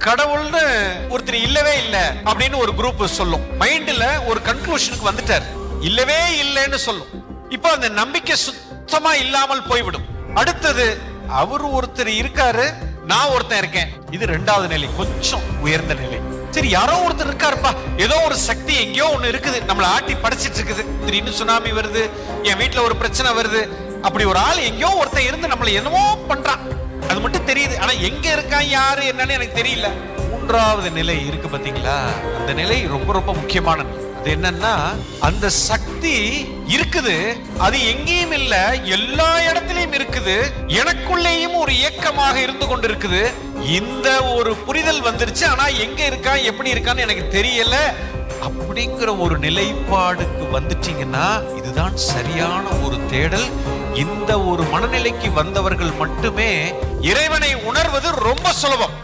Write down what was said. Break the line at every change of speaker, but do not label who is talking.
கடவுள்னு ஒருத்தர் இல்லவே இல்ல அப்படின்னு ஒரு குரூப் சொல்லும். மைண்ட்ல ஒரு கன்க்ளூஷனுக்கு வந்துட்டார், இல்லவே இல்லைன்னு சொல்லும். இப்போ அந்த நம்பிக்கை சுத்தமா இல்லாமல் போய்விடும். அடுத்தது, அவர் ஒருத்தர் இருக்காரு, நான் ஒருத்தன் இருக்கேன். இது இரண்டாவது நிலை, கொஞ்சம் உயர்ந்த நிலை. சரி, யாரோ ஒருத்தர் இருக்காருப்பா, ஏதோ ஒரு சக்தி எங்கேயோ ஒண்ணு இருக்குது, நம்மள ஆட்டி படைச்சிட்டு இருக்குது. திடீர்னு சுனாமி வருது, என் வீட்டுல ஒரு பிரச்சனை வருது, அப்படி ஒரு ஆள் எங்கேயோ ஒருத்தன் இருந்து நம்மள என்னமோ பண்றான், அது மட்டும் தெரியுது. ஆனா எங்க இருக்கான், யாரு என்னன்னு எனக்கு தெரியல. மூன்றாவது நிலை இருக்கு பாத்தீங்களா, அந்த நிலை ரொம்ப ரொம்ப முக்கியமான நிலை. அது என்னன்னா, அந்த சக்தி இருக்குது, அது எங்கேயும் இல்ல, எல்லா இடத்திலையும் இருக்குது, எனக்குள்ளேயும் ஒரு இயக்கமாக இருந்து கொண்டு இருக்குது. இந்த ஒரு புரிதல் வந்துருச்சு, ஆனா எங்க இருக்கான் எப்படி இருக்கான்னு எனக்கு தெரியல அப்படிங்கிற ஒரு நிலைப்பாடுக்கு வந்துட்டீங்கன்னா, இதுதான் சரியான ஒரு தேடல். இந்த ஒரு மனநிலைக்கு வந்தவர்கள் மட்டுமே இறைவனை உணர்வது ரொம்ப சுலபம்.